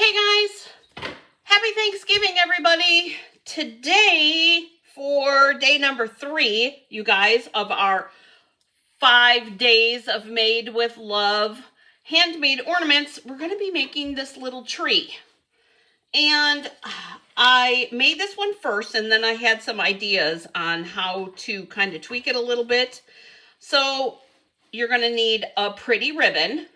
Hey guys, happy Thanksgiving everybody. Today for day number 3, you guys, of our 5 days of Made with Love handmade ornaments, we're going to be making this little tree. And I made this one first, and then I had some ideas on how to kind of tweak it a little bit. So you're going to need a pretty ribbon.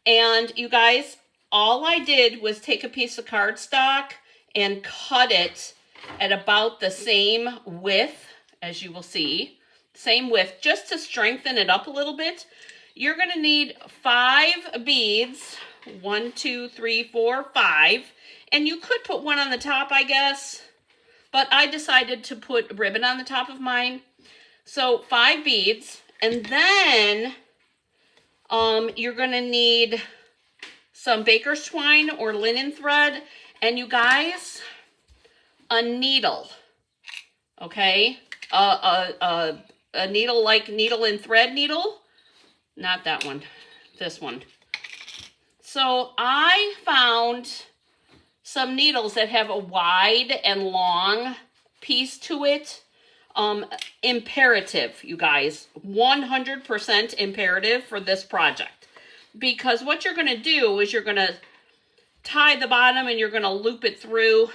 And you guys, all I did was take a piece of cardstock and cut it at about the same width, as you will see, same width, just to strengthen it up a little bit. You're going to need 5 beads, 1, 2, 3, 4, 5, and you could put one on the top, I guess, but I decided to put ribbon on the top of mine. So 5 beads, and then you're going to need some baker's twine or linen thread, and you guys, a needle, okay? A needle like needle and thread needle, not that one, this one. So I found some needles that have a wide and long piece to it. Imperative, you guys, 100% imperative for this project. Because what you're going to do is you're going to tie the bottom and you're going to loop it through.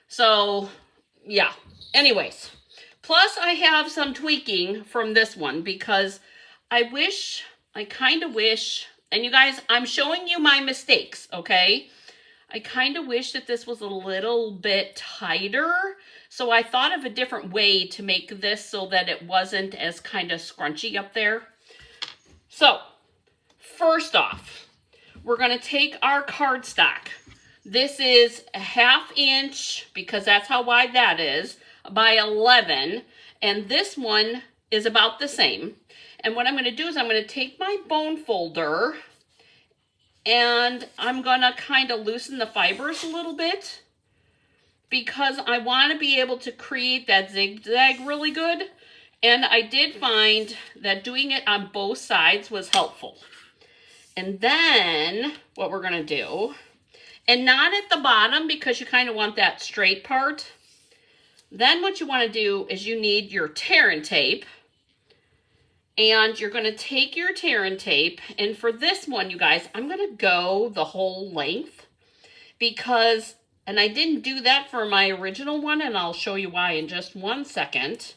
So, yeah. Anyways, plus I have some tweaking from this one because I kind of wish, and you guys, I'm showing you my mistakes, okay? I kind of wish that this was a little bit tighter. So I thought of a different way to make this so that it wasn't as kind of scrunchy up there. So, first off, we're going to take our cardstock. This is a 1/2 inch, because that's how wide that is, by 11. And this one is about the same. And what I'm going to do is I'm going to take my bone folder and I'm going to kind of loosen the fibers a little bit because I want to be able to create that zigzag really good. And I did find that doing it on both sides was helpful. And then what we're going to do, and not at the bottom because you kind of want that straight part. Then what you want to do is you need your tear and tape. And you're going to take your tear and tape. And for this one, you guys, I'm going to go the whole length because, and I didn't do that for my original one, and I'll show you why in just 1 second.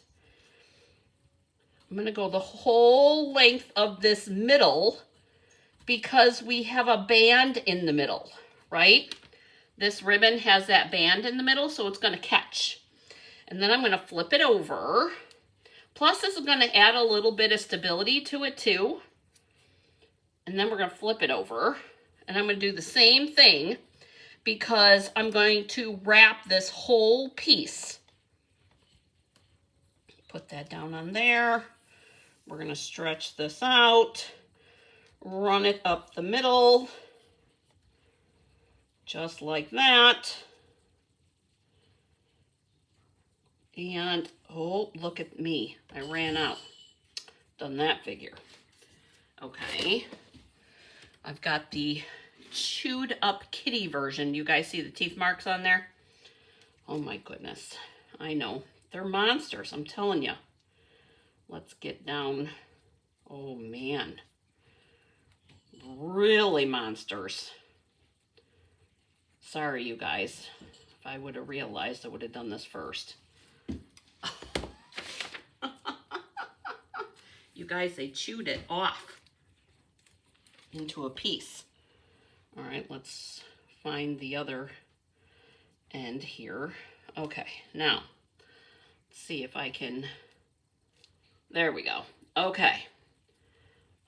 I'm going to go the whole length of this middle because we have a band in the middle, right? This ribbon has that band in the middle, so it's going to catch. And then I'm going to flip it over. Plus, this is going to add a little bit of stability to it, too. And then we're going to flip it over. And I'm going to do the same thing because I'm going to wrap this whole piece. Put that down on there. We're going to stretch this out. Run it up the middle. Just like that. And, oh, look at me. I ran out. Done that figure. Okay. I've got the chewed up kitty version. You guys see the teeth marks on there? Oh my goodness. I know. They're monsters, I'm telling you. Let's get down. Oh man. Really monsters. Sorry, you guys. If I would have realized, I would have done this first. You guys, they chewed it off into a piece. All right, let's find the other end here. Okay, now, let's see if I can, there we go. Okay.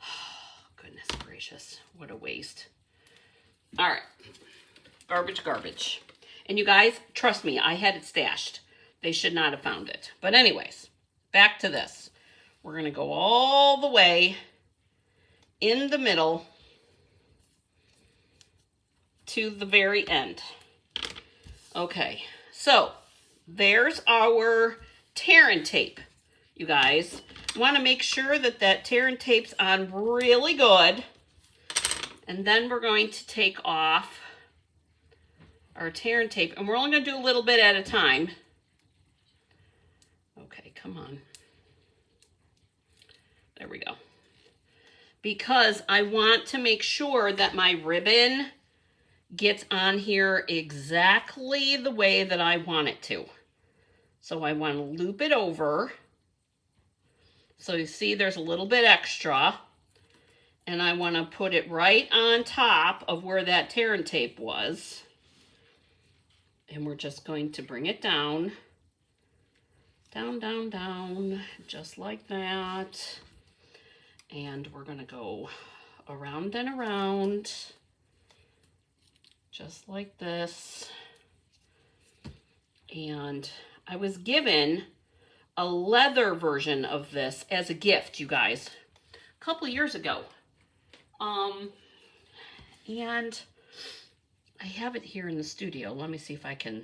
Oh, goodness gracious, what a waste. All right, garbage, garbage. And you guys, trust me, I had it stashed. They should not have found it. But anyways, back to this. We're going to go all the way in the middle to the very end. Okay, so there's our tear and tape, you guys. You want to make sure that that tear and tape's on really good. And then we're going to take off our tear and tape, and we're only going to do a little bit at a time. Okay, come on. There we go. Because I want to make sure that my ribbon gets on here exactly the way that I want it to. So I want to loop it over. So you see there's a little bit extra. And I want to put it right on top of where that tear and tape was. And we're just going to bring it down. Down, down, down, just like that. And we're going to go around and around, just like this. And I was given a leather version of this as a gift, you guys, a couple years ago. And I have it here in the studio. Let me see if I can,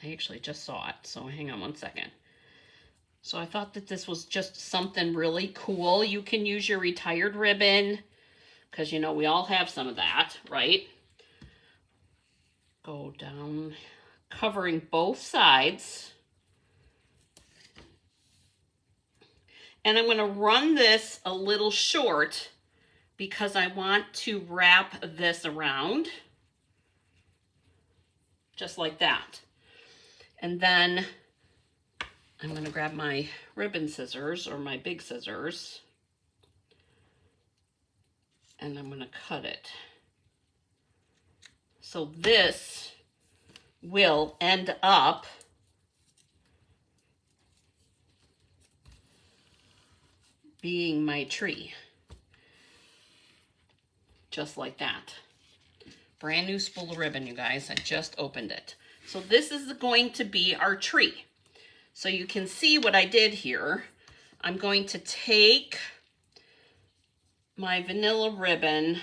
I actually just saw it, so hang on one second. So I thought that this was just something really cool. You can use your retired ribbon, because you know we all have some of that, right? Go down, covering both sides. And I'm going to run this a little short because I want to wrap this around, just like that. And then I'm going to grab my ribbon scissors or my big scissors, and I'm going to cut it. So this will end up being my tree. Just like that. Brand new spool of ribbon, you guys. I just opened it. So this is going to be our tree. So you can see what I did here. I'm going to take my vanilla ribbon,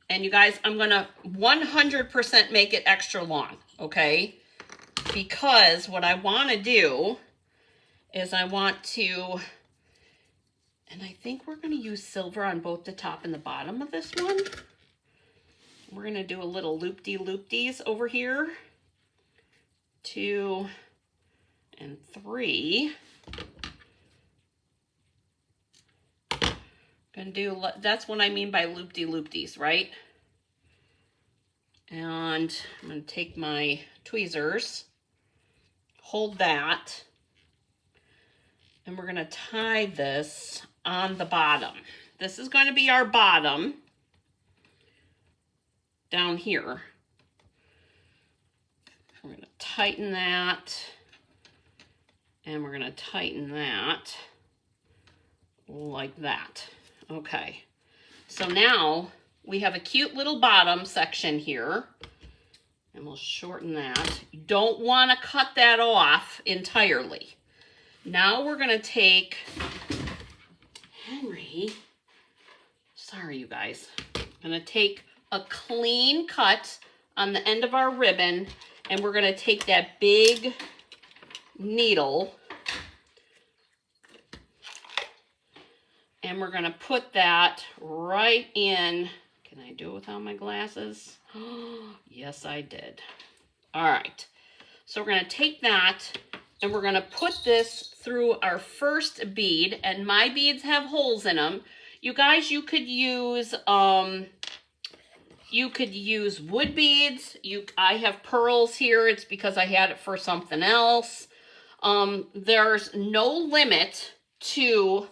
and you guys, I'm going to 100% make it extra long, okay? Because what I want to do is I want to, and I think we're going to use silver on both the top and the bottom of this one. We're going to do a little loop-de-loop-dees over here. 2 and 3. Gonna do, that's what I mean by loop-de-loop-dees, right? And I'm gonna take my tweezers, hold that, and we're gonna tie this on the bottom. This is going to be our bottom down here. We're going to tighten that, and we're going to tighten that like that. Okay, so now we have a cute little bottom section here, and we'll shorten that. You don't want to cut that off entirely. Now we're going to take Henry, sorry you guys, I'm going to take a clean cut on the end of our ribbon, and we're going to take that big needle and we're going to put that right in. Can I do it without my glasses? Yes, I did. All right, so we're going to take that and we're going to put this through our first bead, and my beads have holes in them. You guys, you could use wood beads. I have pearls here. It's because I had it for something else. There's no limit to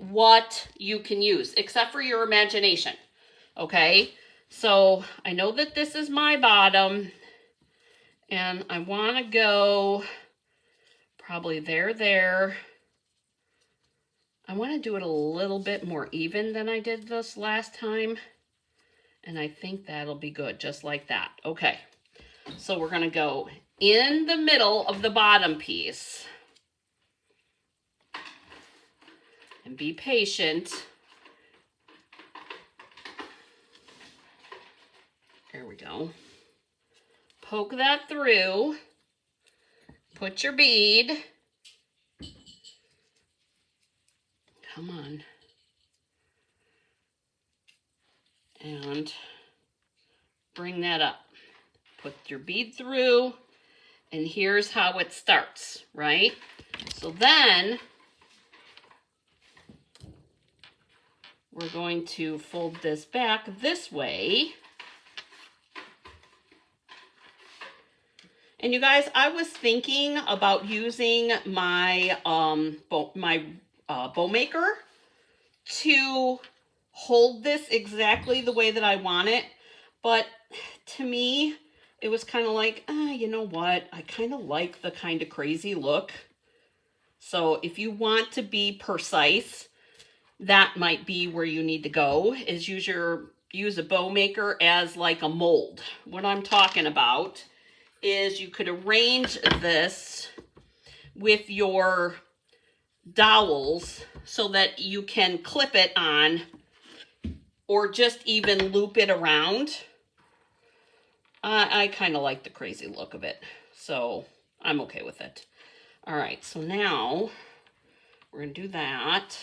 what you can use except for your imagination. Okay, so I know that this is my bottom, and I want to go probably there. I want to do it a little bit more even than I did this last time, and I think that'll be good, just like that. Okay, so we're going to go in the middle of the bottom piece, and be patient. There we go. Poke that through. Put your bead. Come on. And bring that up. put your bead through, and here's how it starts, right? So then we're going to fold this back this way. And you guys, I was thinking about using my bow maker to hold this exactly the way that I want it. But to me, it was kind of like, you know what? I kind of like the kind of crazy look. So if you want to be precise, that might be where you need to go, is use a bow maker as like a mold. What I'm talking about is you could arrange this with your dowels so that you can clip it on or just even loop it around. I kind of like the crazy look of it, so I'm okay with it. All right, so now we're gonna do that.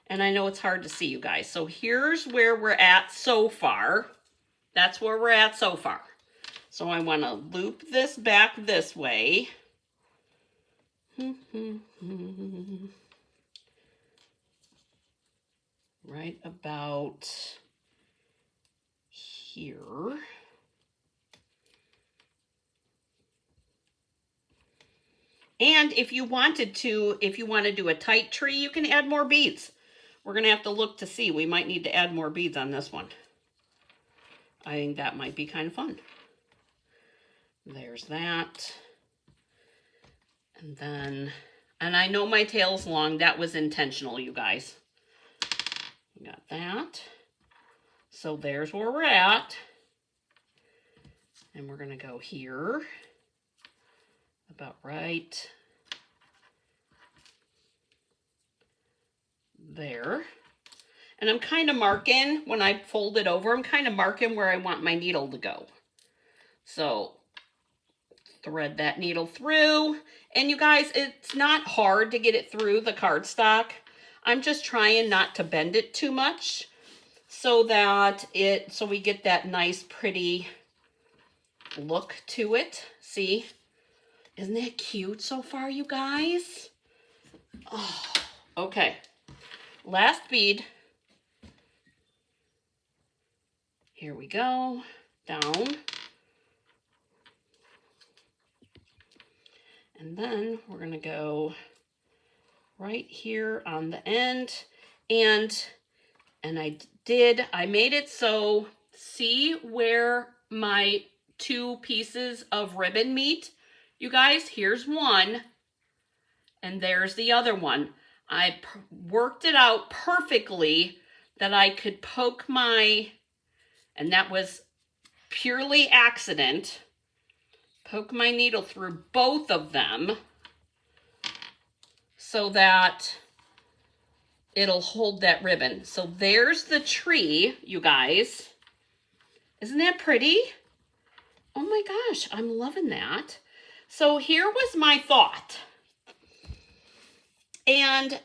And I know it's hard to see, you guys. So here's where we're at so far. That's where we're at so far. So I want to loop this back this way. Right about here. And if you want to do a tight tree, you can add more beads. We're going to have to look to see. We might need to add more beads on this one. I think that might be kind of fun. There's that. And then, and I know my tail's long. That was intentional, you guys. We got that. So there's where we're at. And we're going to go here. About right there. And I'm kind of marking, when I fold it over, I'm kind of marking where I want my needle to go. So thread that needle through. And you guys, it's not hard to get it through the cardstock. I'm just trying not to bend it too much so that so we get that nice pretty look to it. See? Isn't that cute so far, you guys? Oh, okay. Last bead. Here we go. Down. And then we're going to go right here on the end. And I made it so, see where my two pieces of ribbon meet? You guys, here's one, and there's the other one. I worked it out perfectly that I could poke and that was purely accident, poke my needle through both of them so that it'll hold that ribbon. So there's the tree, you guys. Isn't that pretty? Oh my gosh, I'm loving that. So here was my thought. And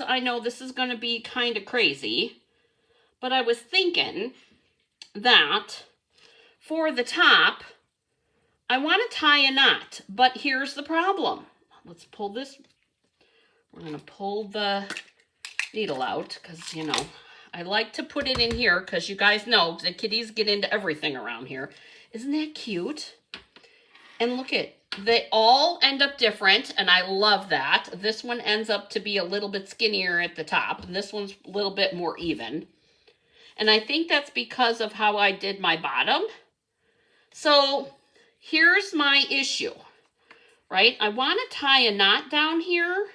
I know this is going to be kind of crazy, but I was thinking that for the top, I want to tie a knot, but here's the problem. Let's pull this. We're going to pull the needle out because, you know, I like to put it in here because you guys know the kitties get into everything around here. Isn't that cute? And look at, they all end up different, and I love that. This one ends up to be a little bit skinnier at the top, and this one's a little bit more even. And I think that's because of how I did my bottom. So here's my issue, right? I want to tie a knot down here,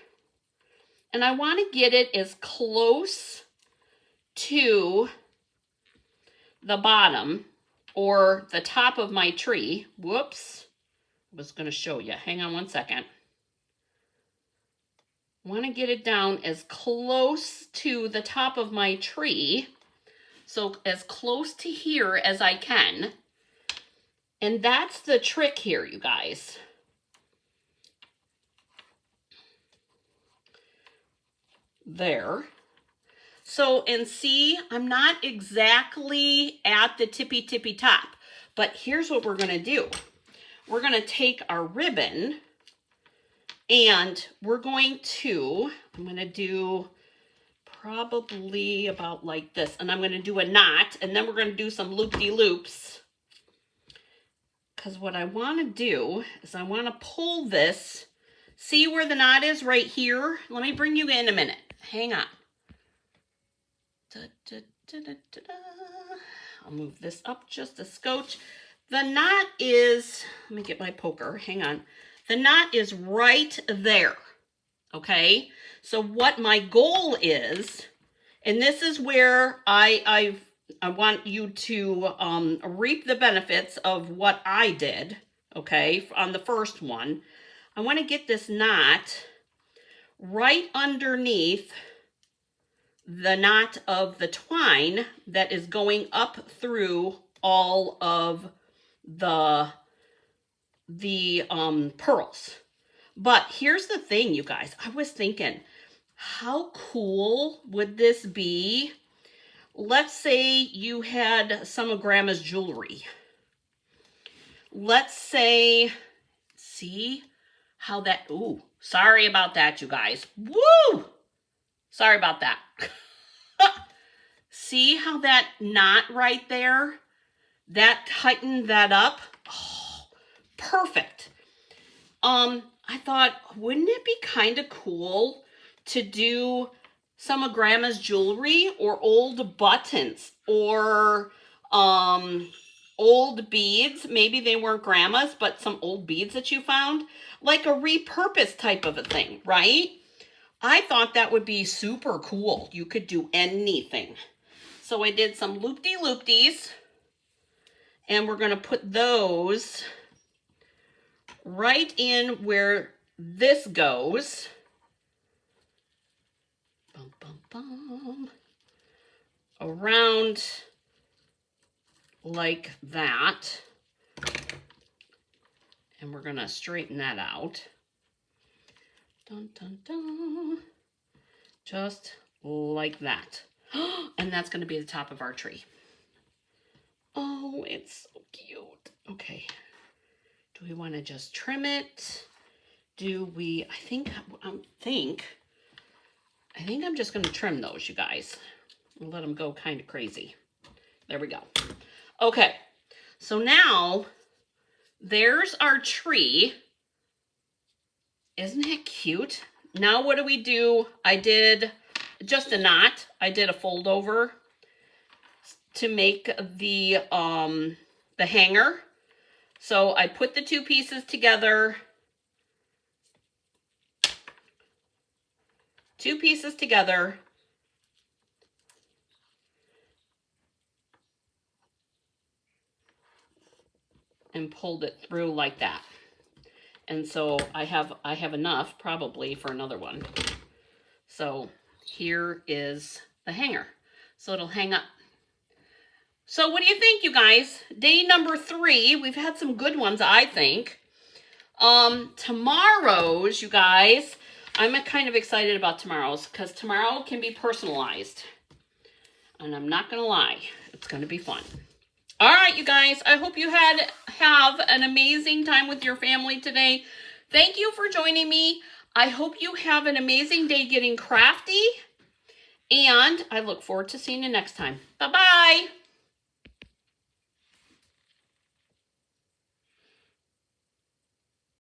and I want to get it as close to the bottom or the top of my tree. Whoops. I was going to show you. Hang on one second. I want to get it down as close to the top of my tree. So as close to here as I can. And that's the trick here, you guys. There. So, and see, I'm not exactly at the tippy top, But here's what we're going to do. We're going to take our ribbon and we're going to, I'm going to do probably about like this. And I'm going to do a knot and then we're going to do some loop-de-loops. Because what I want to do is I want to pull this. See where the knot is right here? Let me bring you in a minute. Hang on. Da, da, da, da, da, da. I'll move this up just a scotch. The knot is, let me get my poker, hang on. The knot is right there, okay? So what my goal is, and this is where I want you to reap the benefits of what I did, okay, on the first one. I want to get this knot right underneath the knot of the twine that is going up through all of the pearls. But here's the thing, you guys. I was thinking, how cool would this be? Let's say you had some of Grandma's jewelry. Let's say, see how that, ooh, sorry about that, you guys. Woo! Sorry about that. See how that knot right there, that tightened that up? Oh, perfect. I thought, wouldn't it be kind of cool to do some of Grandma's jewelry or old buttons or old beads? Maybe they weren't Grandma's, but some old beads that you found, like a repurposed type of a thing, right? I thought that would be super cool. You could do anything. So I did some loop-de-loop-dees, and we're going to put those right in where this goes. Bum, bum, bum. Around like that. And we're going to straighten that out. Dun, dun, dun. Just like that. And that's going to be the top of our tree. Oh, it's so cute. Okay. Do we want to just trim it? Do we, I think I'm just going to trim those, you guys. And let them go kind of crazy. There we go. Okay. So now there's our tree. Isn't that cute? Now what do we do? I did just a knot. I did a fold over to make the hanger. So I put the two pieces together. Two pieces together. And pulled it through like that. And so I have enough probably for another one. So here is the hanger. So it'll hang up. So what do you think, you guys? Day number 3. We've had some good ones, I think. Tomorrow's, you guys, I'm kind of excited about tomorrow's because tomorrow can be personalized. And I'm not going to lie, it's going to be fun. All right, you guys, I hope you have an amazing time with your family today. Thank you for joining me. I hope you have an amazing day getting crafty. And I look forward to seeing you next time. Bye-bye.